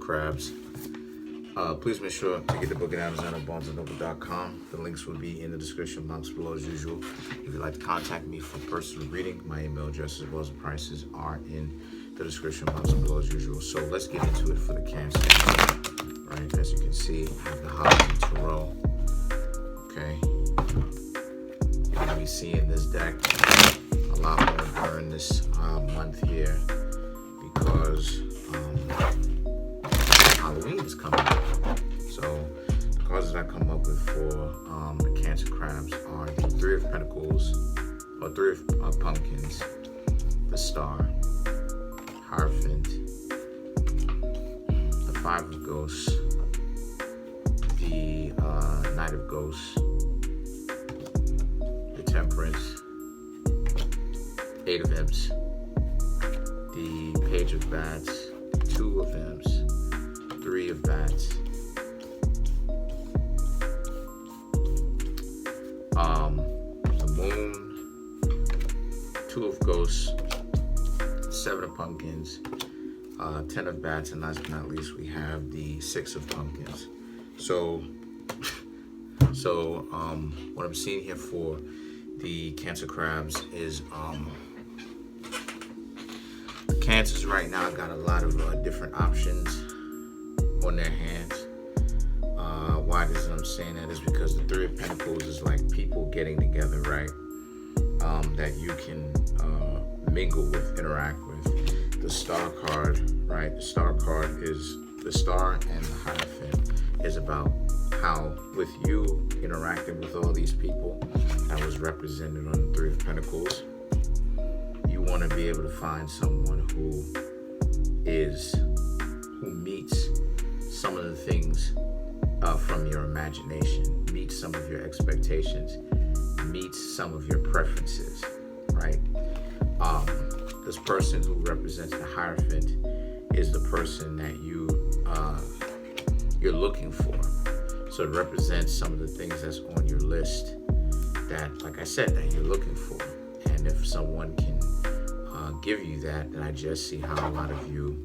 Crabs. Please make sure to get the book at Amazon or BarnesandNoble.com. The links will be in the description box below as usual. If you'd like to contact me for personal reading, my email address as well as the prices are in the description box below as usual. So let's get into it for the Cancer. Right, as you can see, I have the Holiday Tarot. Okay. You're going to be seeing this deck a lot more during this month here because Halloween is coming up. So the cards that I come up with for the Cancer Crabs are the Three of Pentacles, or Three of Pumpkins, the Star, Hierophant, the Five of Ghosts, the Knight of Ghosts, the Temperance, Eight of Imps, the Page of Bats, Two of Imps, Three of Bats, the Moon, Two of Ghosts, Seven of Pumpkins, 10 of Bats, and last but not least, we have the Six of Pumpkins. So what I'm seeing here for the Cancer Crabs is the Cancers right now got a lot of different options on their hands. Why this I'm saying that is because the Three of Pentacles is like people getting together, right? That you can mingle with, interact with. The Star card, right? The Star card is the Star, and the Hierophant is about how with you interacting with all these people that was represented on the Three of Pentacles, you want to be able to find someone who meets some of the things from your imagination, meets some of your expectations, meets some of your preferences, right? This person who represents the Hierophant is the person that you're looking for. So it represents some of the things that's on your list that, like I said, that you're looking for. And if someone can give you that, then I just see how a lot of you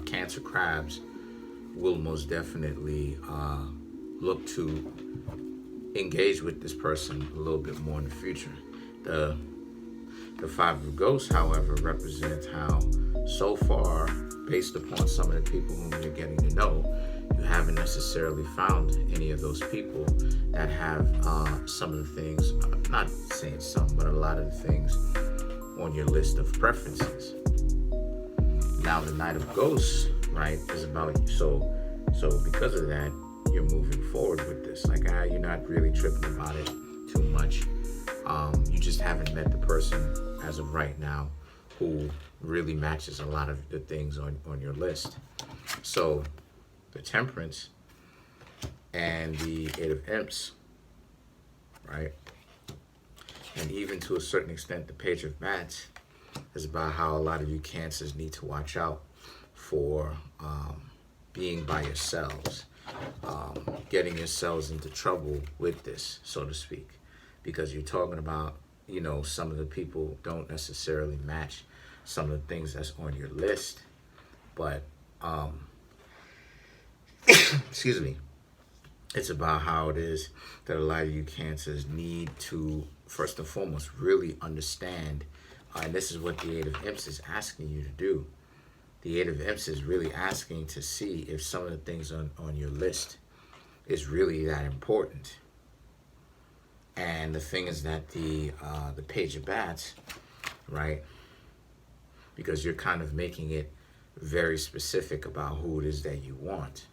Cancer Crabs will most definitely look to engage with this person a little bit more in the future. The Five of Ghosts, however, represents how so far, based upon some of the people whom you're getting to know, you haven't necessarily found any of those people that have some of the things, not saying some, but a lot of the things on your list of preferences. Now the Knight of Ghosts, right, is about you. So because of that, you're moving forward with this. Like, you're not really tripping about it too much. You just haven't met the person as of right now who really matches a lot of the things on your list. So the Temperance and the Eight of Imps, right? And even to a certain extent, the Page of Bats is about how a lot of you Cancers need to watch out for being by yourselves, getting yourselves into trouble with this, so to speak, because you're talking about, some of the people don't necessarily match some of the things that's on your list, but excuse me, it's about how it is that a lot of you Cancers need to, first and foremost, really understand, and this is what the Eight of Imps is asking you to do. The Eight of Imps is really asking to see if some of the things on your list is really that important. And the thing is that the Page of Bats, right, because you're kind of making it very specific about who it is that you want.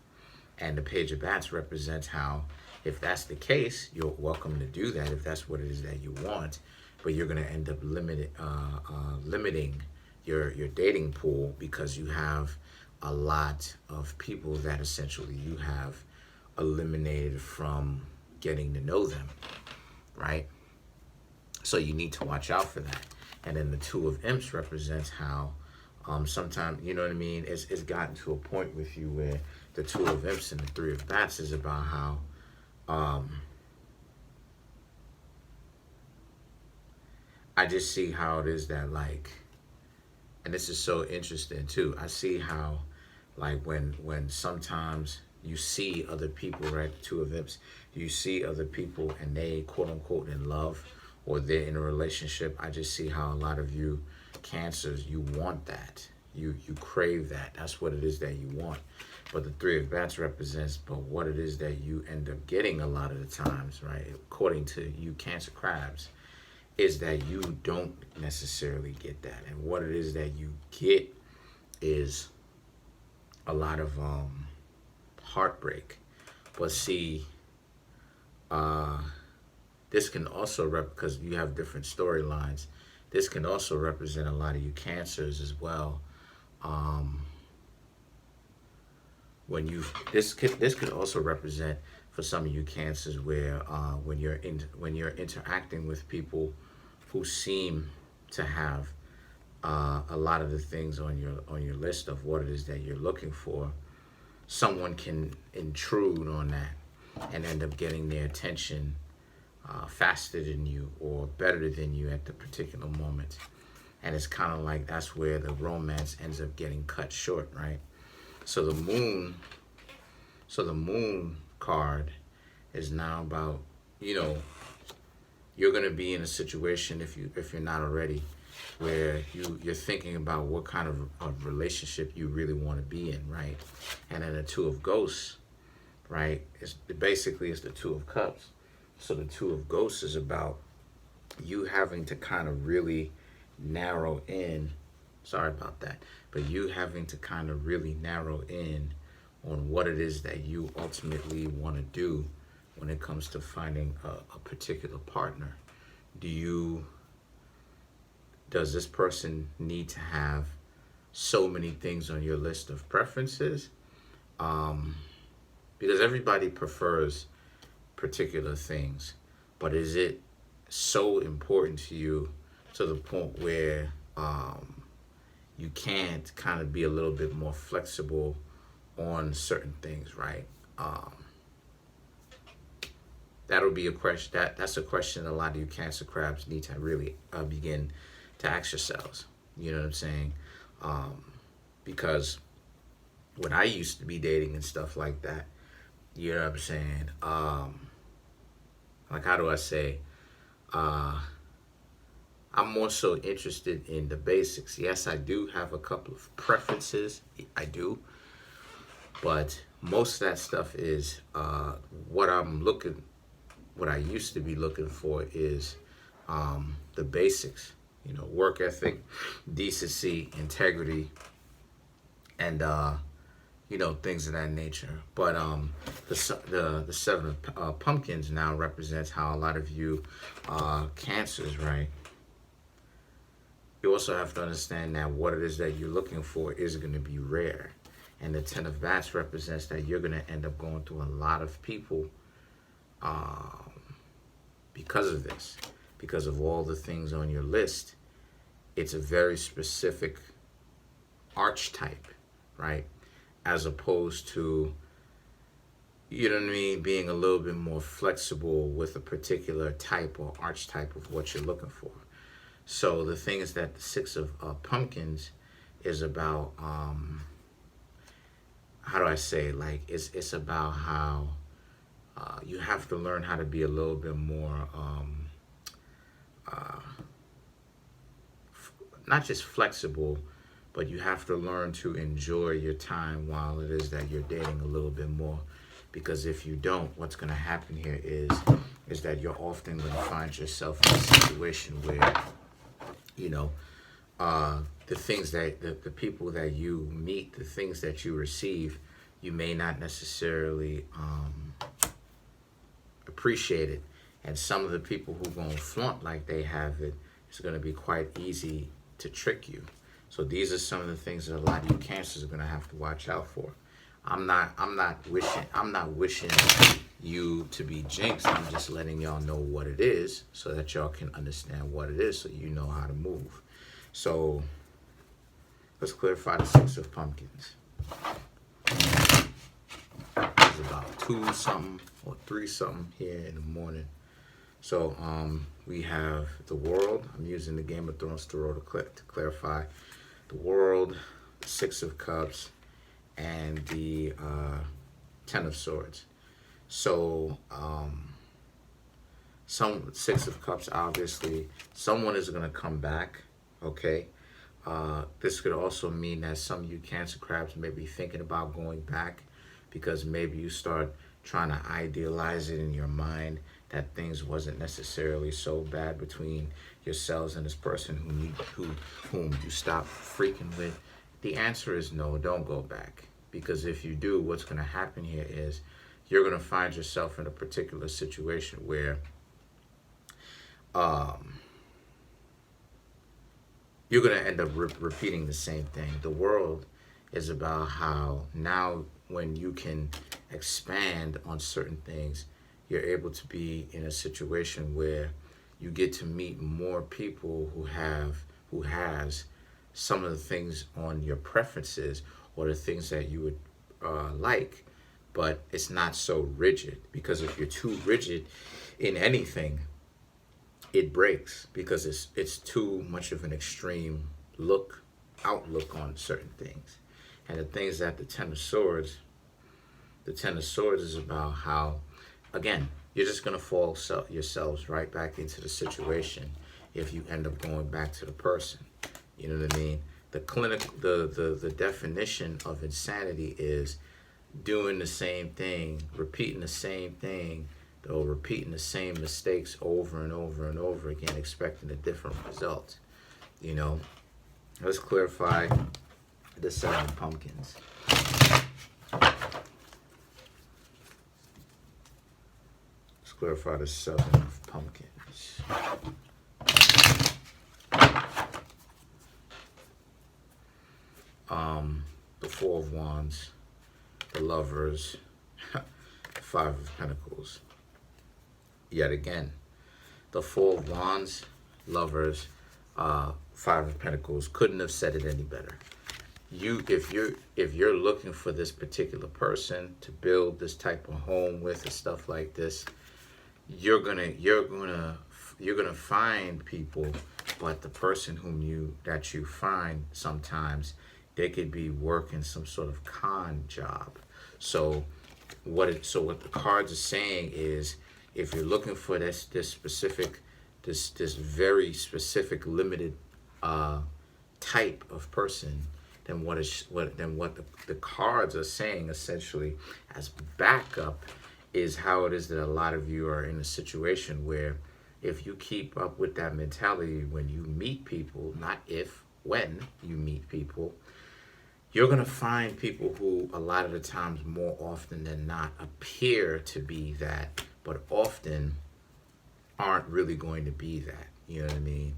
And the Page of Bats represents how, if that's the case, you're welcome to do that if that's what it is that you want, but you're going to end up limiting your dating pool because you have a lot of people that essentially you have eliminated from getting to know them, right? So you need to watch out for that. And then the Two of Imps represents how sometimes, you know what I mean, it's gotten to a point with you where the Two of Imps and the Three of Bats is about how I just see how it is that, like, and this is so interesting too, I see how, Like when sometimes you see other people, right? The Two of Cups, you see other people and they quote unquote in love, or they're in a relationship. I just see how a lot of you Cancers, you want that. You crave that. That's what it is that you want. But the Three of Bats represents but what it is that you end up getting a lot of the times, right? According to you Cancer crabs, is that you don't necessarily get that. And what it is that you get is a lot of heartbreak. But see, this can also because you have different storylines. This can also represent a lot of you Cancers as well. When you this could also represent for some of you Cancers where when you're interacting with people who seem to have a lot of the things on your list of what it is that you're looking for, someone can intrude on that and end up getting their attention faster than you or better than you at the particular moment. And it's kind of like that's where the romance ends up getting cut short, right? So the moon card is now about, you're going to be in a situation, if you're not already, where you're thinking about what kind of relationship you really want to be in, right? And then the Two of Ghosts, right? It's the Two of Cups. So the Two of Ghosts is about you having to kind of really narrow in. Sorry about that. But you having to kind of really narrow in on what it is that you ultimately want to do when it comes to finding a particular partner. Does this person need to have so many things on your list of preferences? Because everybody prefers particular things, but is it so important to you to the point where you can't kind of be a little bit more flexible on certain things, right? That'll be a question. That's a question a lot of you Cancer crabs need to really begin to ask yourselves. You know what I'm saying? Because when I used to be dating and stuff like that, you know what I'm saying? Like, how do I say? I'm more so interested in the basics. Yes, I do have a couple of preferences. I do. But most of that stuff is what I used to be looking for is the basics. Work ethic, decency, integrity, and things of that nature. But the Seven of Pumpkins now represents how a lot of you Cancers, right? You also have to understand that what it is that you're looking for is going to be rare. And the Ten of Bats represents that you're going to end up going through a lot of people because of this. Because of all the things on your list. It's a very specific archetype, right? As opposed to, being a little bit more flexible with a particular type or archetype of what you're looking for. So the thing is that the Six of Pumpkins is about, how do I say, like, it's about how you have to learn how to be a little bit more, not just flexible, but you have to learn to enjoy your time while it is that you're dating a little bit more. Because if you don't, what's going to happen here is that you're often going to find yourself in a situation where, the things that the people that you meet, the things that you receive, you may not necessarily appreciate it. And some of the people who are going to flaunt like they have it, it's going to be quite easy to trick you. So these are some of the things that a lot of you Cancers are going to have to watch out for. I'm not wishing you to be jinxed. I'm just letting y'all know what it is so that y'all can understand what it is so you know how to move. So let's clarify the Six of Pumpkins. It's about 2 something or 3 something here in the morning. So we have the World. I'm using the Game of Thrones Tarot to clarify the World, the Six of Cups, and the Ten of Swords. So some Six of Cups, obviously, someone is going to come back, okay? This could also mean that some of you Cancer crabs may be thinking about going back, because maybe you start trying to idealize it in your mind that things wasn't necessarily so bad between yourselves and this person whom you stopped freaking with. The answer is no, don't go back. Because if you do, what's going to happen here is you're going to find yourself in a particular situation where you're going to end up repeating the same thing. The world is about how now when you can expand on certain things, you're able to be in a situation where you get to meet more people who has some of the things on your preferences or the things that you would like, but it's not so rigid. Because if you're too rigid in anything, it breaks, because it's too much of an extreme outlook on certain things. And the things that the Ten of Swords is about how, again, you're just going to fall yourselves right back into the situation if you end up going back to the person. You know what I mean? The definition of insanity is doing the same thing, repeating the same thing, or repeating the same mistakes over and over and over again, expecting a different result. You know, let's clarify the Seven of Pumpkins. Let's clarify the Seven of Pumpkins. The Four of Wands, the Lovers, Five of Pentacles. Yet again, the Four of Wands, Lovers, Five of Pentacles. Couldn't have said it any better. If you're looking for this particular person to build this type of home with and stuff like this, you're gonna find people, but the person that you find sometimes, they could be working some sort of con job. So what the cards are saying is, if you're looking for this very specific limited type of person, then what the cards are saying essentially as backup is how it is that a lot of you are in a situation where if you keep up with that mentality when you meet people, not if, when you meet people, you're going to find people who a lot of the times, more often than not, appear to be that, but often aren't really going to be that. You know what I mean?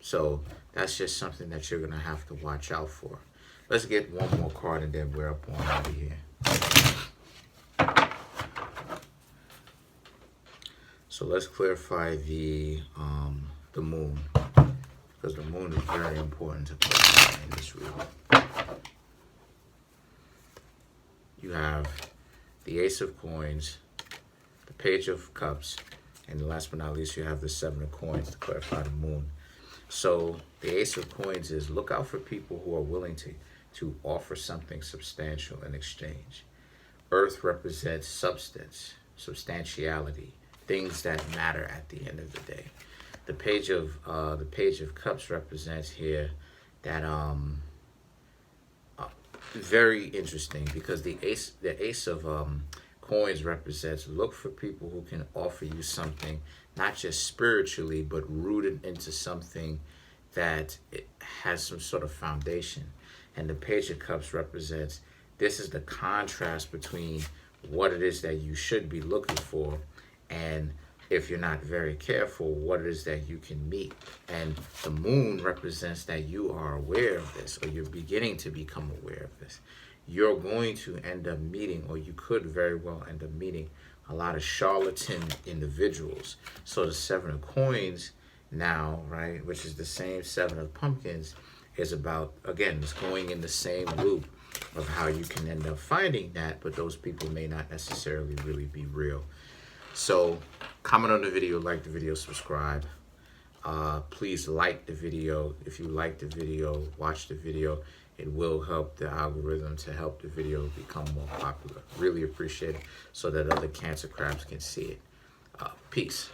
So that's just something that you're going to have to watch out for. Let's get one more card and then we're up on out of here. So let's clarify the moon, because the moon is very important to clarify in this reading. You have the Ace of Coins, the Page of Cups, and last but not least, you have the Seven of Coins to clarify the moon. So the Ace of Coins is, look out for people who are willing to offer something substantial in exchange. Earth represents substance, substantiality, things that matter at the end of the day. The Page of Cups represents here that very interesting, because the Ace of Coins represents, look for people who can offer you something not just spiritually but rooted into something that it has some sort of foundation. And the Page of Cups represents, this is the contrast between what it is that you should be looking for, and if you're not very careful, what it is that you can meet. And the moon represents that you are aware of this, or you're beginning to become aware of this. You're going to end up meeting, or you could very well end up meeting, a lot of charlatan individuals. So the Seven of Coins now, right, which is the same Seven of Pumpkins, is about, again, it's going in the same loop of how you can end up finding that, but those people may not necessarily really be real. So comment on the video, like the video, subscribe. Please like the video. If you like the video, watch the video. It will help the algorithm to help the video become more popular. Really appreciate it, so that other Cancer crabs can see it. Peace.